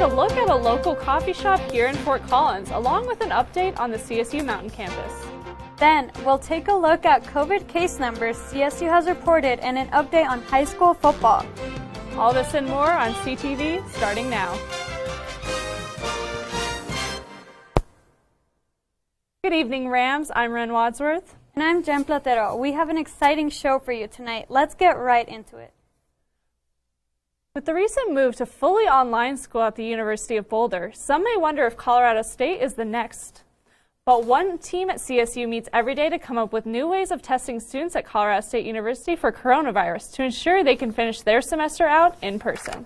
a look at a local coffee shop here in Fort Collins, along with an update on the CSU Mountain Campus. Then, we'll take a look at COVID case numbers CSU has reported and an update on high school football. All this and more on CTV starting now. Good evening, Rams. I'm Ren Wadsworth. And I'm Jen Platero. We have an exciting show for you tonight. Let's get right into it. With the recent move to fully online school at the University of Boulder, some may wonder if Colorado State is the next. But one team at CSU meets every day to come up with new ways of testing students at Colorado State University for coronavirus to ensure they can finish their semester out in person.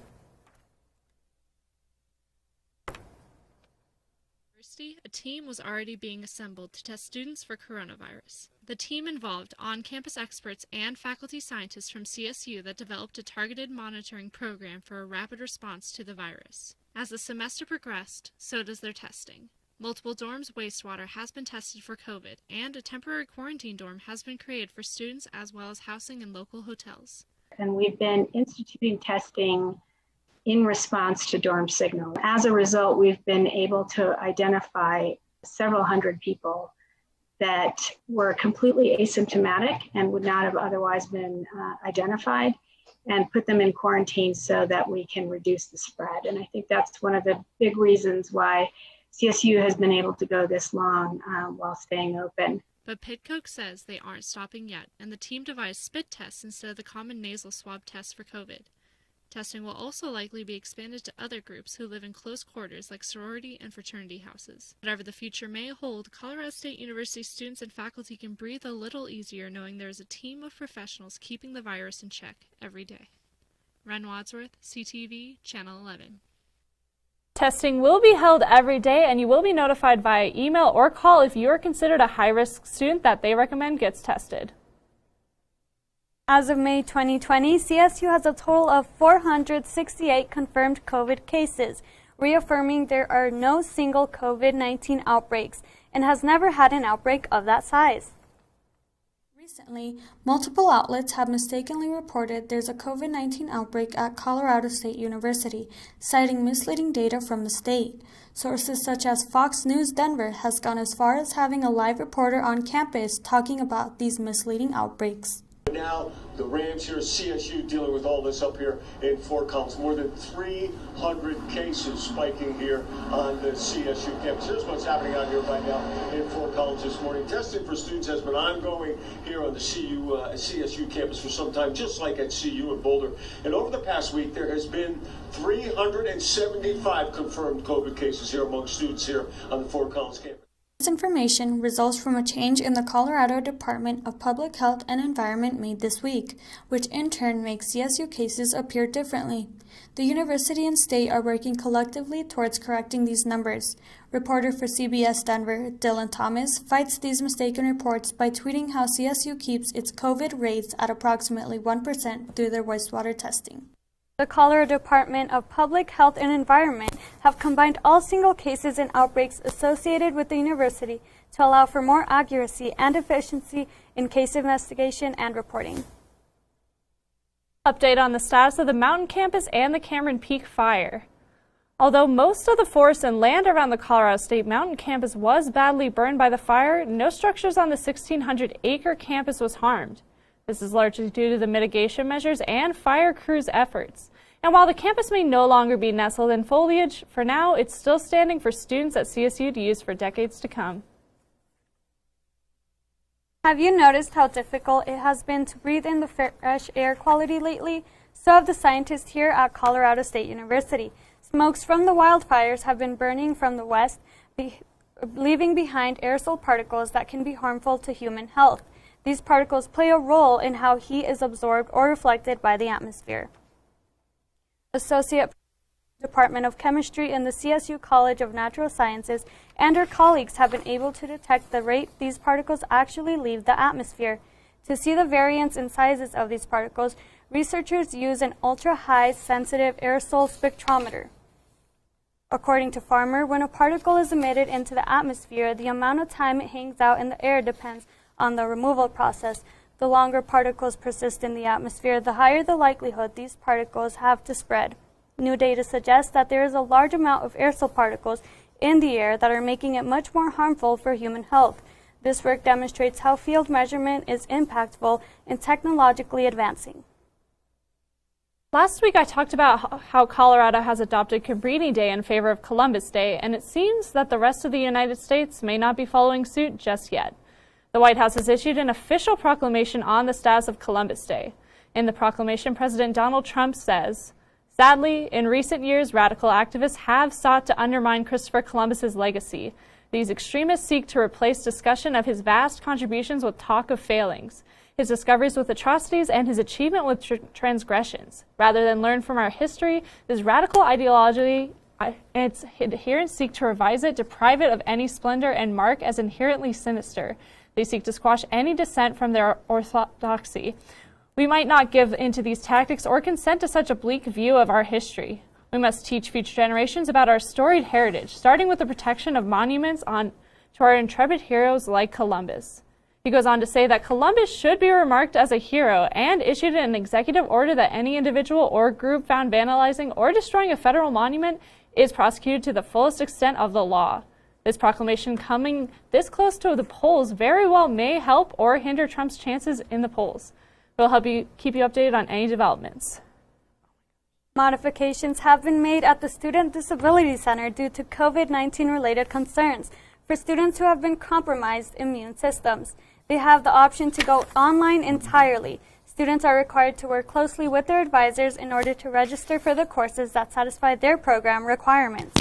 A team was already being assembled to test students for coronavirus. The team involved on-campus experts and faculty scientists from CSU that developed a targeted monitoring program for a rapid response to the virus. As the semester progressed, so does their testing. Multiple dorms' wastewater has been tested for COVID, and a temporary quarantine dorm has been created for students as well as housing in local hotels. And we've been instituting testing in response to dorm signal. As a result, we've been able to identify several hundred people that were completely asymptomatic and would not have otherwise been identified, and put them in quarantine so that we can reduce the spread. And I think that's one of the big reasons why CSU has been able to go this long while staying open. But Pitcoke says they aren't stopping yet, and the team devised spit tests instead of the common nasal swab test for COVID. Testing will also likely be expanded to other groups who live in close quarters like sorority and fraternity houses. Whatever the future may hold, Colorado State University students and faculty can breathe a little easier knowing there is a team of professionals keeping the virus in check every day. Ren Wadsworth, CTV, Channel 11. Testing will be held every day, and you will be notified via email or call if you are considered a high-risk student that they recommend gets tested. As of May 2020, CSU has a total of 468 confirmed COVID cases, reaffirming there are no single COVID-19 outbreaks and has never had an outbreak of that size. Recently, multiple outlets have mistakenly reported there's a COVID-19 outbreak at Colorado State University, citing misleading data from the state. Sources such as Fox News Denver has gone as far as having a live reporter on campus talking about these misleading outbreaks. Now, the Rams here at CSU dealing with all this up here in Fort Collins. More than 300 cases spiking here on the CSU campus. Here's what's happening out here right now in Fort Collins this morning. Testing for students has been ongoing here on the CSU campus for some time, just like at CU in Boulder. And over the past week, there has been 375 confirmed COVID cases here among students here on the Fort Collins campus. This information results from a change in the Colorado Department of Public Health and Environment made this week, which in turn makes CSU cases appear differently. The university and state are working collectively towards correcting these numbers. Reporter for CBS Denver, Dylan Thomas, fights these mistaken reports by tweeting how CSU keeps its COVID rates at approximately 1% through their wastewater testing. The Colorado Department of Public Health and Environment have combined all single cases and outbreaks associated with the university to allow for more accuracy and efficiency in case investigation and reporting. Update on the status of the Mountain Campus and the Cameron Peak fire. Although most of the forest and land around the Colorado State Mountain Campus was badly burned by the fire, no structures on the 1,600-acre campus was harmed. This is largely due to the mitigation measures and fire crews' efforts. And while the campus may no longer be nestled in foliage, for now it's still standing for students at CSU to use for decades to come. Have you noticed how difficult it has been to breathe in the fresh air quality lately? So have the scientists here at Colorado State University. Smokes from the wildfires have been burning from the west, leaving behind aerosol particles that can be harmful to human health. These particles play a role in how heat is absorbed or reflected by the atmosphere. Associate Department of Chemistry in the CSU College of Natural Sciences and her colleagues have been able to detect the rate these particles actually leave the atmosphere. To see the variance in sizes of these particles, researchers use an ultra-high sensitive aerosol spectrometer. According to Farmer, when a particle is emitted into the atmosphere, the amount of time it hangs out in the air depends on the removal process. The longer particles persist in the atmosphere, the higher the likelihood these particles have to spread. New data suggests that there is a large amount of aerosol particles in the air that are making it much more harmful for human health. This work demonstrates how field measurement is impactful and technologically advancing. Last week I talked about how Colorado has adopted Cabrini Day in favor of Columbus Day, and it seems that the rest of the United States may not be following suit just yet. The White House has issued an official proclamation on the status of Columbus Day. In the proclamation, President Donald Trump says, "Sadly, in recent years, radical activists have sought to undermine Christopher Columbus's legacy. These extremists seek to replace discussion of his vast contributions with talk of failings, his discoveries with atrocities, and his achievement with transgressions. Rather than learn from our history, this radical ideology and its adherents seek to revise it, deprive it of any splendor, and mark as inherently sinister. They seek to squash any dissent from their orthodoxy. We might not give into these tactics or consent to such a bleak view of our history. We must teach future generations about our storied heritage, starting with the protection of monuments to our intrepid heroes like Columbus." He goes on to say that Columbus should be remarked as a hero and issued an executive order that any individual or group found vandalizing or destroying a federal monument is prosecuted to the fullest extent of the law. This proclamation coming this close to the polls very well may help or hinder Trump's chances in the polls. We'll keep you updated on any developments. Modifications have been made at the Student Disability Center due to COVID-19 related concerns for students who have been compromised immune systems. They have the option to go online entirely. Students are required to work closely with their advisors in order to register for the courses that satisfy their program requirements.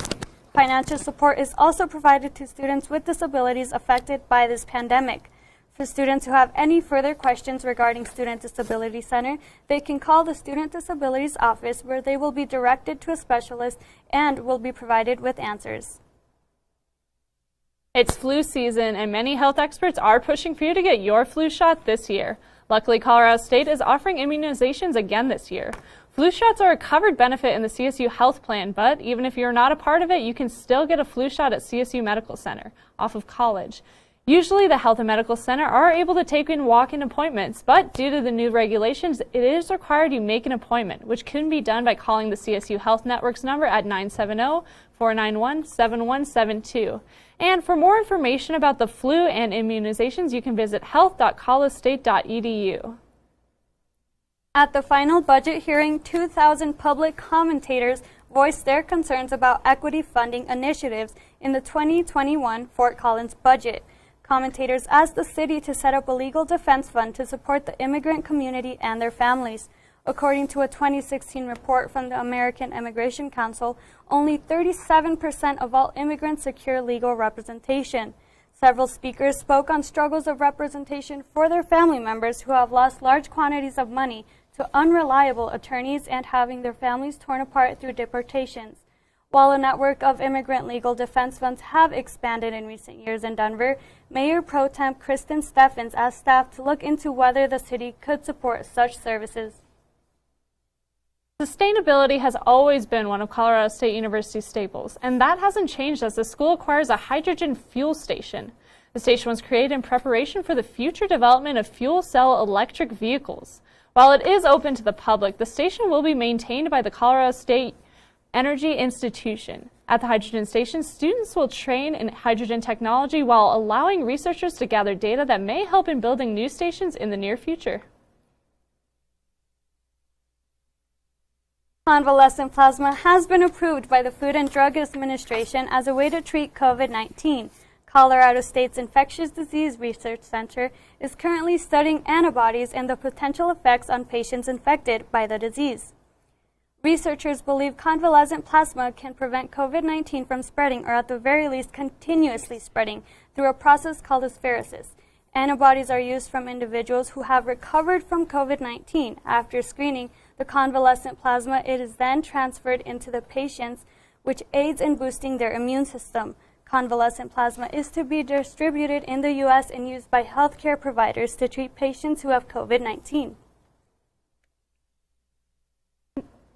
Financial support is also provided to students with disabilities affected by this pandemic. For students who have any further questions regarding Student Disability Center, they can call the Student Disabilities Office, where they will be directed to a specialist and will be provided with answers. It's flu season, and many health experts are pushing for you to get your flu shot this year. Luckily, Colorado State is offering immunizations again this year. Flu shots are a covered benefit in the CSU health plan, but even if you're not a part of it, you can still get a flu shot at CSU Medical Center off of College. Usually, the Health and Medical Center are able to take in walk-in appointments, but due to the new regulations, it is required you make an appointment, which can be done by calling the CSU Health Network's number at 970-491-7172. And for more information about the flu and immunizations, you can visit health.colostate.edu. At the final budget hearing, 2,000 public commentators voiced their concerns about equity funding initiatives in the 2021 Fort Collins budget. Commentators asked the city to set up a legal defense fund to support the immigrant community and their families. According to a 2016 report from the American Immigration Council, only 37% of all immigrants secure legal representation. Several speakers spoke on struggles of representation for their family members who have lost large quantities of money to unreliable attorneys and having their families torn apart through deportations. While a network of immigrant legal defense funds have expanded in recent years in Denver, Mayor Pro Tem Kristen Steffens asked staff to look into whether the city could support such services. Sustainability has always been one of Colorado State University's staples, and that hasn't changed as the school acquires a hydrogen fuel station. The station was created in preparation for the future development of fuel cell electric vehicles. While it is open to the public, the station will be maintained by the Colorado State Energy Institution. At the hydrogen station, students will train in hydrogen technology while allowing researchers to gather data that may help in building new stations in the near future. Convalescent plasma has been approved by the Food and Drug Administration as a way to treat COVID-19. Colorado State's Infectious Disease Research Center is currently studying antibodies and the potential effects on patients infected by the disease. Researchers believe convalescent plasma can prevent COVID-19 from spreading, or at the very least continuously spreading, through a process called aspheresis. Antibodies are used from individuals who have recovered from COVID-19. After screening the convalescent plasma, it is then transferred into the patients, which aids in boosting their immune system. Convalescent plasma is to be distributed in the U.S. and used by healthcare providers to treat patients who have COVID-19.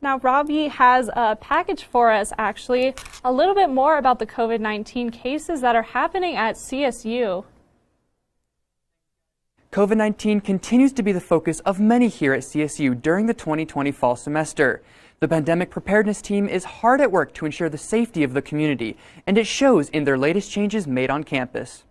Now, Robbie has a package for us, actually, a little bit more about the COVID-19 cases that are happening at CSU. COVID-19 continues to be the focus of many here at CSU during the 2020 fall semester. The pandemic preparedness team is hard at work to ensure the safety of the community, and it shows in their latest changes made on campus.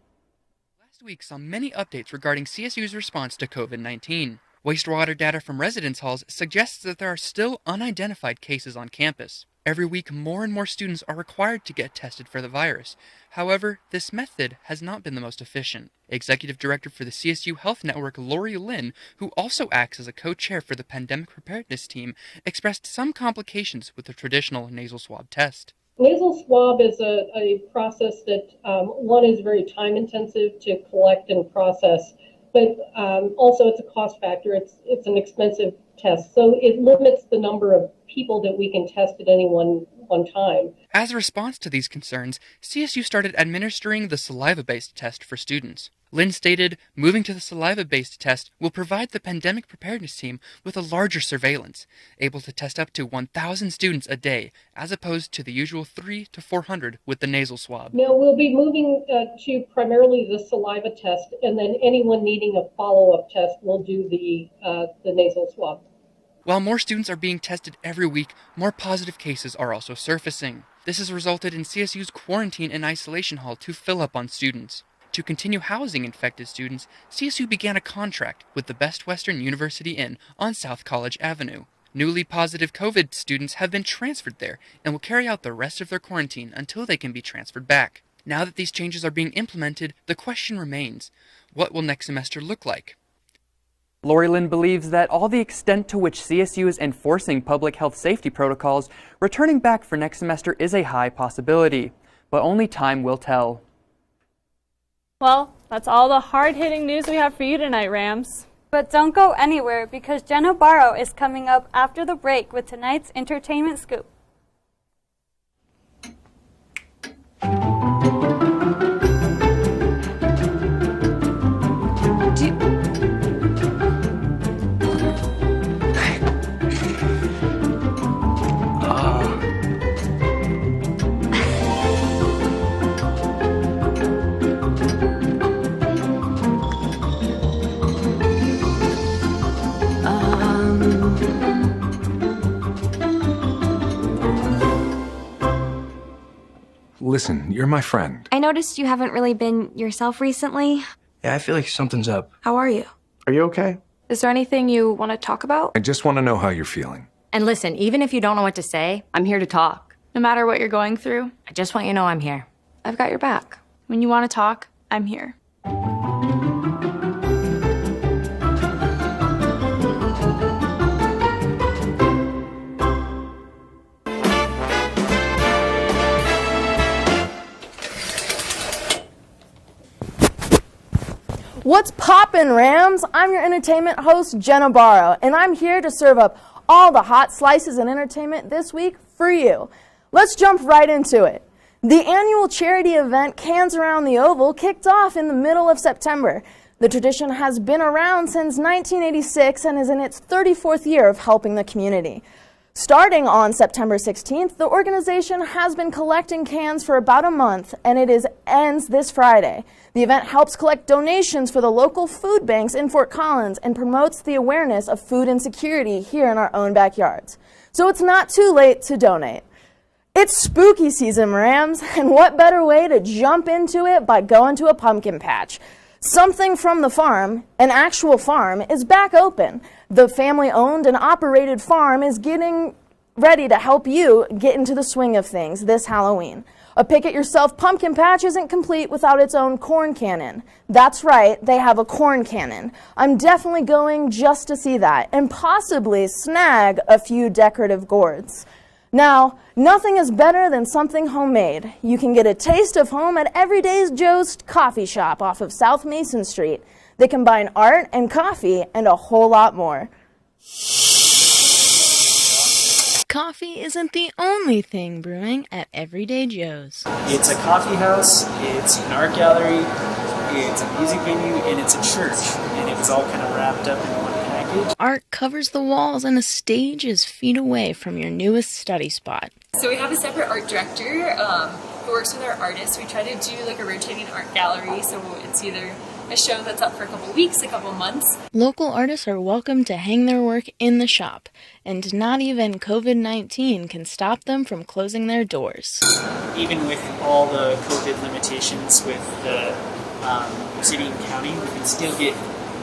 Last week saw many updates regarding CSU's response to COVID-19. Wastewater data from residence halls suggests that there are still unidentified cases on campus. Every week, more and more students are required to get tested for the virus. However, this method has not been the most efficient. Executive Director for the CSU Health Network, Lori Lynn, who also acts as a co-chair for the pandemic preparedness team, expressed some complications with the traditional nasal swab test. Nasal swab is a process that, one, is very time intensive to collect and process, but also it's a cost factor. It's an expensive test, so it limits the number of people that we can test at any one time. As a response to these concerns, CSU started administering the saliva-based test for students. Lynn stated, moving to the saliva-based test will provide the pandemic preparedness team with a larger surveillance, able to test up to 1,000 students a day, as opposed to the usual 300 to 400 with the nasal swab. Now, we'll be moving to primarily the saliva test, and then anyone needing a follow-up test will do the nasal swab. While more students are being tested every week, more positive cases are also surfacing. This has resulted in CSU's quarantine and isolation hall to fill up on students. To continue housing infected students, CSU began a contract with the Best Western University Inn on South College Avenue. Newly positive COVID students have been transferred there and will carry out the rest of their quarantine until they can be transferred back. Now that these changes are being implemented, the question remains, what will next semester look like? Lori Lynn believes that all the extent to which CSU is enforcing public health safety protocols, returning back for next semester is a high possibility, but only time will tell. Well, that's all the hard-hitting news we have for you tonight, Rams. But don't go anywhere because Jenna Barrow is coming up after the break with tonight's entertainment scoop. Listen, you're my friend. I noticed you haven't really been yourself recently. Yeah, I feel like something's up. How are you? Are you okay? Is there anything you want to talk about? I just want to know how you're feeling. And listen, even if you don't know what to say, I'm here to talk. No matter what you're going through, I just want you to know I'm here. I've got your back. When you want to talk, I'm here. What's poppin', Rams? I'm your entertainment host, Jenna Barrow, and I'm here to serve up all the hot slices and entertainment this week for you. Let's jump right into it. The annual charity event CAANS Around the Oval kicked off in the middle of September. The tradition has been around since 1986 and is in its 34th year of helping the community. Starting on September 16th, the organization has been collecting cans for about a month, and it ends this Friday. The event helps collect donations for the local food banks in Fort Collins and promotes the awareness of food insecurity here in our own backyards. So it's not too late to donate. It's spooky season, Rams, and what better way to jump into it by going to a pumpkin patch? Something from the farm, an actual farm, is back open. The family-owned and operated farm is getting ready to help you get into the swing of things this Halloween. A pick-it-yourself pumpkin patch isn't complete without its own corn cannon. That's right, they have a corn cannon. I'm definitely going just to see that and possibly snag a few decorative gourds. Now, nothing is better than something homemade. You can get a taste of home at Everyday Joe's coffee shop off of South Mason Street. They combine art and coffee and a whole lot more. Coffee isn't the only thing brewing at Everyday Joe's. It's a coffee house, it's an art gallery, it's a music venue, and it's a church. And it was all kind of wrapped up in one package. Art covers the walls and a stage is feet away from your newest study spot. So we have a separate art director who works with our artists. We try to do like a rotating art gallery, so it's either a show that's up for a couple weeks, a couple months. Local artists are welcome to hang their work in the shop, and not even COVID-19 can stop them from closing their doors. Even with all the COVID limitations with the city and county, we can still get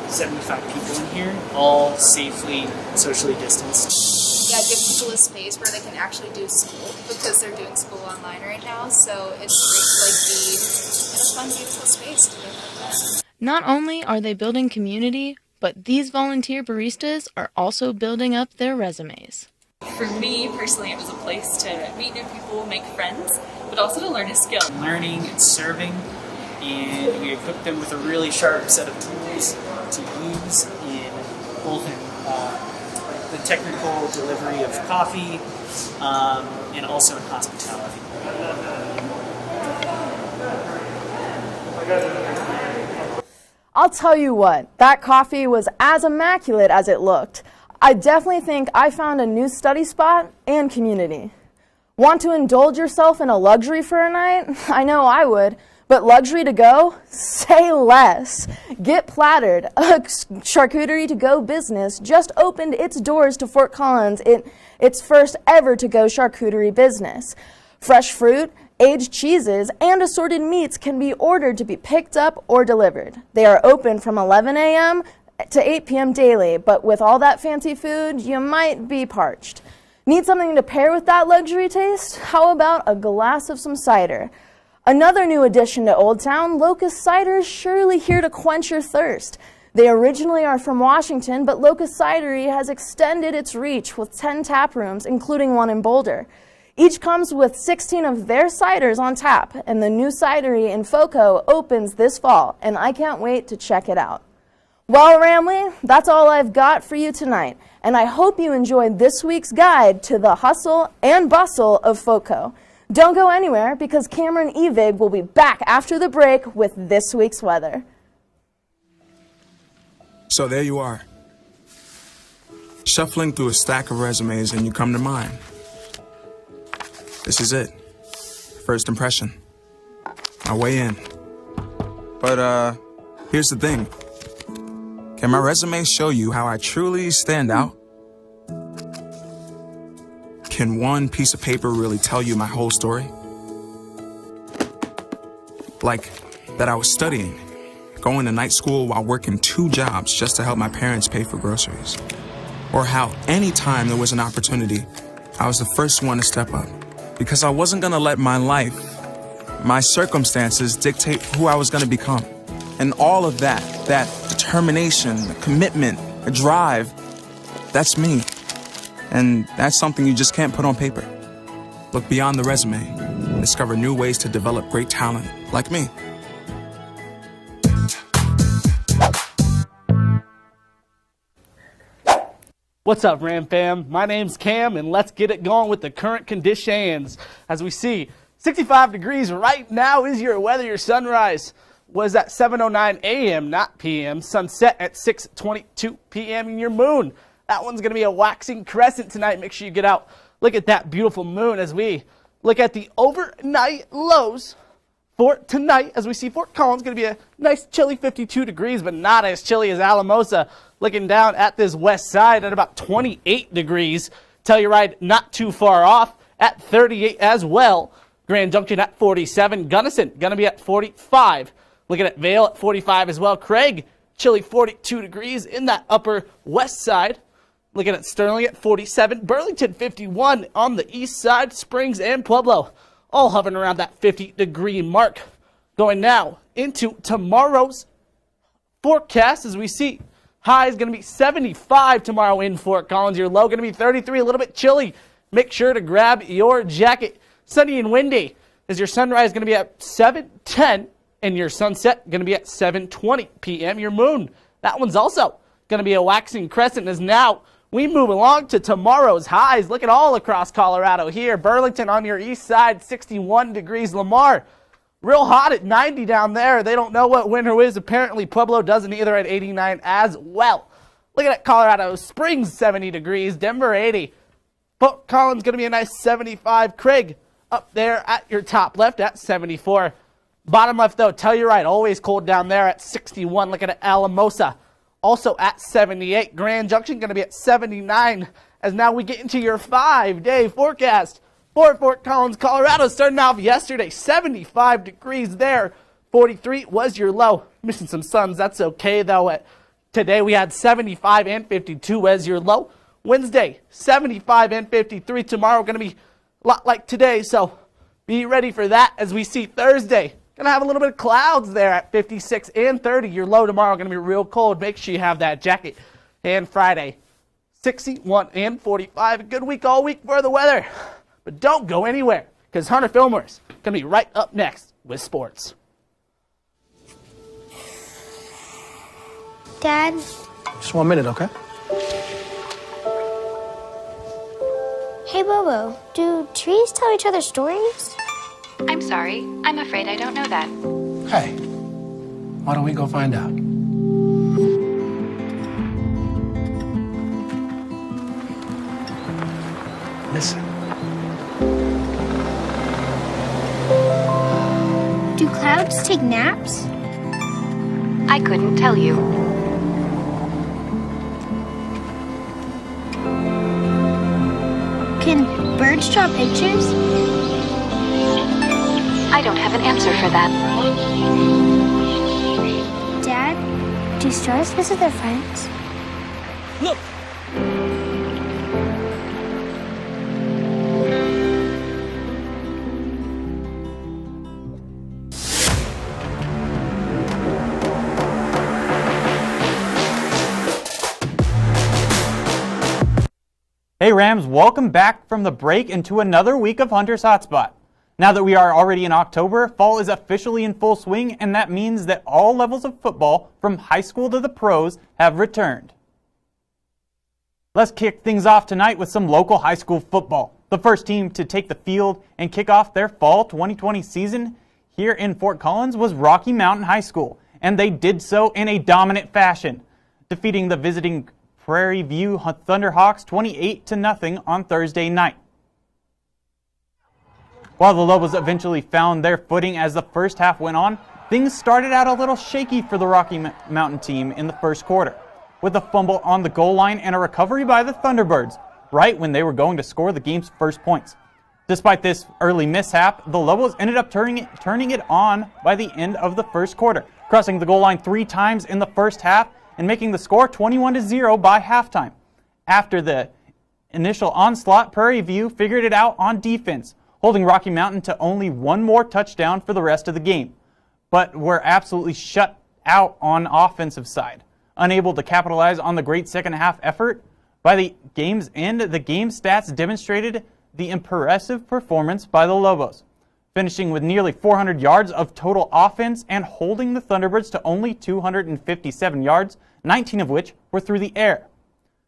75 people in here, all safely, socially distanced. Yeah, give people a space where they can actually do school, because they're doing school online right now, so it's great to be in a fun, beautiful space to get like that. Not only are they building community, but these volunteer baristas are also building up their resumes. For me, personally, it was a place to meet new people, make friends, but also to learn a skill. Learning and serving, and we equipped them with a really sharp set of tools to use in both in the technical delivery of coffee and also in hospitality. I'll tell you what, that coffee was as immaculate as it looked. I definitely think I found a new study spot and community. Want to indulge yourself in a luxury for a night? I know I would. But luxury to go? Say less. Get Plattered, a charcuterie to go business, just opened its doors to Fort Collins, its first ever to go charcuterie business. Fresh fruit, aged cheeses, and assorted meats can be ordered to be picked up or delivered. They are open from 11 a.m. to 8 p.m. daily, but with all that fancy food, you might be parched. Need something to pair with that luxury taste? How about a glass of some cider? Another new addition to Old Town, Locust Cider is surely here to quench your thirst. They originally are from Washington, but Locust Cidery has extended its reach with 10 tap rooms, including one in Boulder. Each comes with 16 of their ciders on tap, and the new cidery in Foco opens this fall, and I can't wait to check it out. Well, Ramley, that's all I've got for you tonight, and I hope you enjoyed this week's guide to the hustle and bustle of Foco. Don't go anywhere, because Cameron Evig will be back after the break with this week's weather. So there you are, shuffling through a stack of resumes, and you come to mine. This is it. First impression. My way in. But here's the thing. Can my resume show you how I truly stand out? Can one piece of paper really tell you my whole story? Like that I was studying, going to night school while working 2 jobs just to help my parents pay for groceries. Or how anytime there was an opportunity, I was the first one to step up. Because I wasn't gonna let my life, my circumstances dictate who I was gonna become. And all of that determination, the commitment, the drive, that's me. And that's something you just can't put on paper. Look beyond the resume. Discover new ways to develop great talent, like me. What's up, Ram fam? My name's Cam, and let's get it going with the current conditions. As we see, 65 degrees right now is your weather. Your sunrise was at 7:09 a.m., not p.m. Sunset at 6:22 p.m. And your moon, that one's going to be a waxing crescent tonight. Make sure you get out. Look at that beautiful moon as we look at the overnight lows for tonight. As we see Fort Collins going to be a nice chilly 52 degrees, but not as chilly as Alamosa. Looking down at this west side at about 28 degrees. Telluride not too far off at 38 as well. Grand Junction at 47. Gunnison going to be at 45. Looking at Vail at 45 as well. Craig, chilly 42 degrees in that upper west side. Looking at Sterling at 47. Burlington 51 on the east side. Springs and Pueblo all hovering around that 50-degree mark. Going now into tomorrow's forecast as we see high is going to be 75 tomorrow in Fort Collins. Your low going to be 33, a little bit chilly. Make sure to grab your jacket. Sunny and windy as your sunrise going to be at 7:10 and your sunset going to be at 7:20 p.m. Your moon, that one's also going to be a waxing crescent as now we move along to tomorrow's highs. Look at all across Colorado here. Burlington on your east side, 61 degrees. Lamar, real hot at 90 down there. They don't know what winter is. Apparently, Pueblo doesn't either at 89 as well. Looking at Colorado Springs, 70 degrees. Denver, 80. Fort Collins going to be a nice 75. Craig up there at your top left at 74. Bottom left, though, Telluride, always cold down there at 61. Looking at Alamosa, also at 78. Grand Junction going to be at 79. As now we get into your 5-day forecast for Fort Collins, Colorado. Starting off yesterday, 75 degrees there. 43 was your low. Missing some suns, that's okay, though. Today we had 75 and 52 as your low. Wednesday, 75 and 53. Tomorrow going to be a lot like today, so be ready for that. As we see Thursday, going to have a little bit of clouds there at 56 and 30. Your low tomorrow going to be real cold. Make sure you have that jacket. And Friday, 61 and 45. A good week all week for the weather. But don't go anywhere, because Hunter Fillmore's going to be right up next with sports. Dad? Just 1 minute, okay? Hey, Bobo, do trees tell each other stories? I'm sorry. I'm afraid I don't know that. Hey, why don't we go find out? Listen. Do clouds take naps? I couldn't tell you. Can birds draw pictures? I don't have an answer for that. Dad, do stars visit their friends? Look! Hey Rams, welcome back from the break into another week of Hunter's Hotspot. Now that we are already in October, fall is officially in full swing, and that means that all levels of football, from high school to the pros, have returned. Let's kick things off tonight with some local high school football. The first team to take the field and kick off their fall 2020 season here in Fort Collins was Rocky Mountain High School, and they did so in a dominant fashion, defeating the visiting Prairie View Thunderhawks 28-0 on Thursday night. While the Lobos eventually found their footing as the first half went on, things started out a little shaky for the Rocky Mountain team in the first quarter, with a fumble on the goal line and a recovery by the Thunderbirds, right when they were going to score the game's first points. Despite this early mishap, the Lobos ended up turning it on by the end of the first quarter, crossing the goal line 3 times in the first half and making the score 21-0 by halftime. After the initial onslaught, Prairie View figured it out on defense, holding Rocky Mountain to only 1 more touchdown for the rest of the game, but were absolutely shut out on offensive side. Unable to capitalize on the great second half effort, by the game's end, the game stats demonstrated the impressive performance by the Lobos, finishing with nearly 400 yards of total offense and holding the Thunderbirds to only 257 yards, 19 of which were through the air.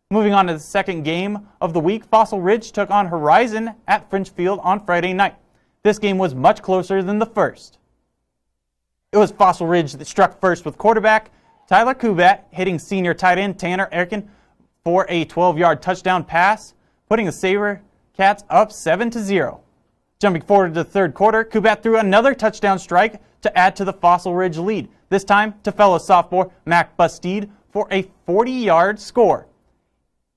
Moving on to the second game of the week, Fossil Ridge took on Horizon at French Field on Friday night. This game was much closer than the first. It was Fossil Ridge that struck first with quarterback Tyler Kubat hitting senior tight end Tanner Erkin for a 12-yard touchdown pass, putting the SaberCats up 7-0. Jumping forward to the third quarter, Kubat threw another touchdown strike to add to the Fossil Ridge lead, this time to fellow sophomore Mac Bustede for a 40-yard score.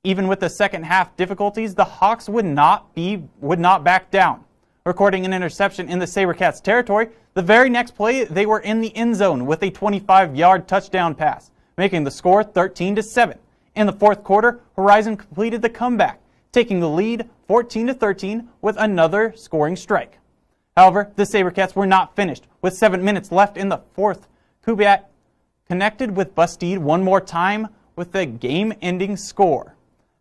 Even with the second half difficulties, the Hawks would not back down. Recording an interception in the SaberCats territory, the very next play they were in the end zone with a 25-yard touchdown pass, making the score 13-7. In the fourth quarter, Horizon completed the comeback, taking the lead 14-13 with another scoring strike. However, the SaberCats were not finished. With 7 minutes left in the fourth, Kubat connected with Bustede one more time with a game-ending score.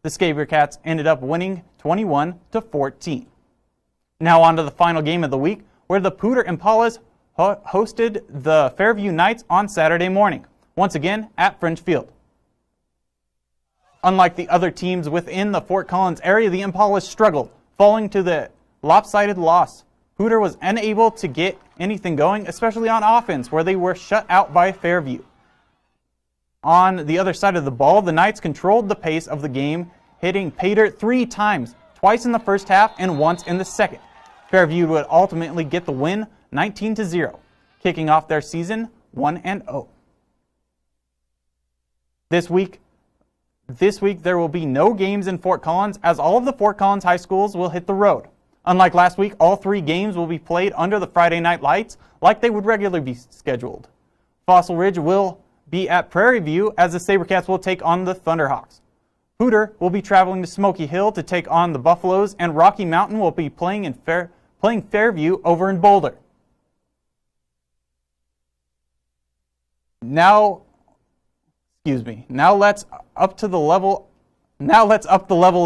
The SaberCats ended up winning 21-14. Now on to the final game of the week, where the Pooter Impalas hosted the Fairview Knights on Saturday morning, once again at French Field. Unlike the other teams within the Fort Collins area, the Impalas struggled, falling to the lopsided loss. Pooter was unable to get anything going, especially on offense, where they were shut out by Fairview. On the other side of the ball, the Knights controlled the pace of the game, hitting Pater 3 times, twice in the first half and once in the second. Fairview would ultimately get the win 19-0. kicking off their season 1-0. This week there will be no games in Fort Collins as all of the Fort Collins high schools will hit the road. Unlike last week, all 3 games will be played under the Friday night lights like they would regularly be scheduled. Fossil Ridge will be at Prairie View as the SaberCats will take on the Thunderhawks. Hooter will be traveling to Smoky Hill to take on the Buffaloes, and Rocky Mountain will be playing Fairview over in Boulder. Now let's up the level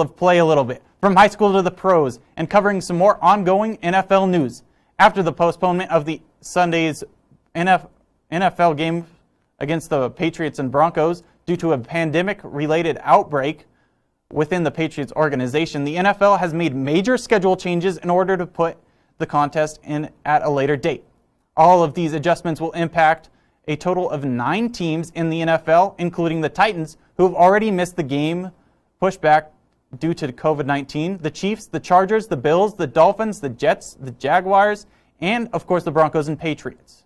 of play a little bit, from high school to the pros, and covering some more ongoing NFL news. After the postponement of the Sunday's NFL game against the Patriots and Broncos due to a pandemic-related outbreak within the Patriots organization, the NFL has made major schedule changes in order to put the contest in at a later date. All of these adjustments will impact a total of 9 teams in the NFL, including the Titans, who have already missed the game pushed back due to COVID-19, the Chiefs, the Chargers, the Bills, the Dolphins, the Jets, the Jaguars, and, of course, the Broncos and Patriots.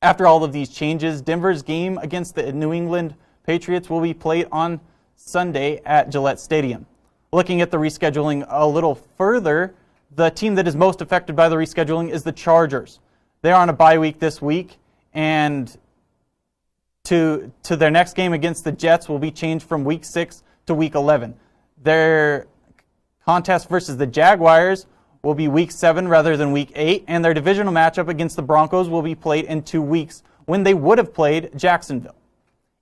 After all of these changes, Denver's game against the New England Patriots will be played on Sunday at Gillette Stadium. Looking at the rescheduling a little further, the team that is most affected by the rescheduling is the Chargers. They're on a bye week this week, and to their next game against the Jets will be changed from week 6 to week 11. Their contest versus the Jaguars will be week 7 rather than week 8, and their divisional matchup against the Broncos will be played in 2 weeks when they would have played Jacksonville.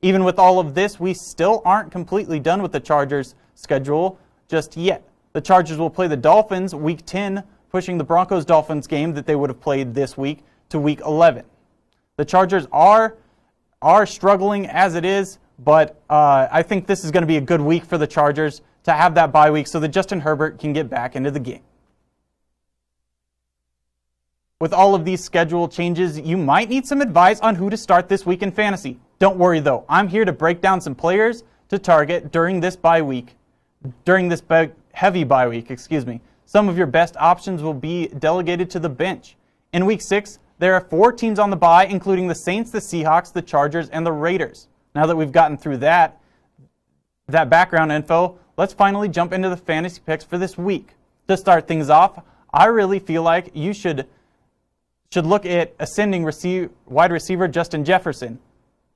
Even with all of this, we still aren't completely done with the Chargers' schedule just yet. The Chargers will play the Dolphins week 10, pushing the Broncos-Dolphins game that they would have played this week to week 11. The Chargers are struggling as it is, but I think this is going to be a good week for the Chargers to have that bye week so that Justin Herbert can get back into the game. With all of these schedule changes, you might need some advice on who to start this week in fantasy. Don't worry though, I'm here to break down some players to target during this heavy bye week. Some of your best options will be delegated to the bench. In week 6, there are 4 teams on the bye, including the Saints, the Seahawks, the Chargers, and the Raiders. Now that we've gotten through that background info, let's finally jump into the fantasy picks for this week. To start things off, I really feel like you should look at ascending wide receiver Justin Jefferson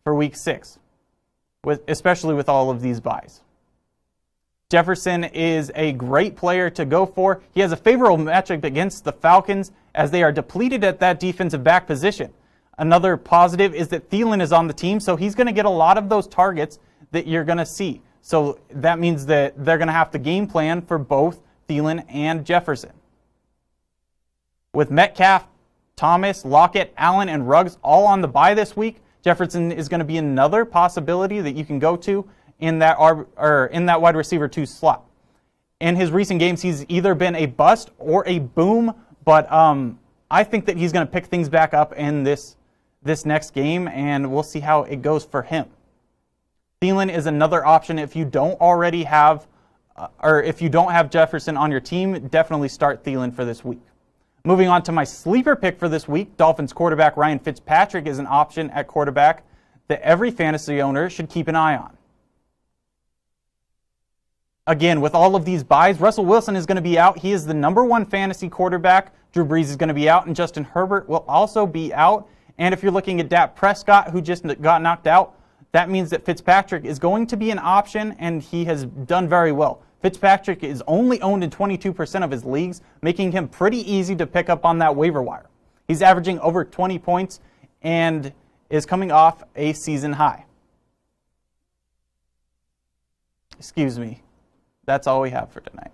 for week 6, especially with all of these buys. Jefferson is a great player to go for. He has a favorable matchup against the Falcons as they are depleted at that defensive back position. Another positive is that Thielen is on the team, so he's going to get a lot of those targets that you're going to see. So that means that they're going to have to game plan for both Thielen and Jefferson. With Metcalf, Thomas, Lockett, Allen, and Ruggs all on the bye this week, Jefferson is going to be another possibility that you can go to in that wide receiver 2 slot. In his recent games, he's either been a bust or a boom, but I think that he's going to pick things back up in this next game, and we'll see how it goes for him. Thielen is another option if you don't already have, if you don't have Jefferson on your team. Definitely start Thielen for this week. Moving on to my sleeper pick for this week, Dolphins quarterback Ryan Fitzpatrick is an option at quarterback that every fantasy owner should keep an eye on. Again, with all of these buys, Russell Wilson is going to be out. He is the #1 fantasy quarterback. Drew Brees is going to be out, and Justin Herbert will also be out. And if you're looking at Dak Prescott, who just got knocked out, that means that Fitzpatrick is going to be an option, and he has done very well. Fitzpatrick is only owned in 22% of his leagues, making him pretty easy to pick up on that waiver wire. He's averaging over 20 points and is coming off a season high. Excuse me. That's all we have for tonight.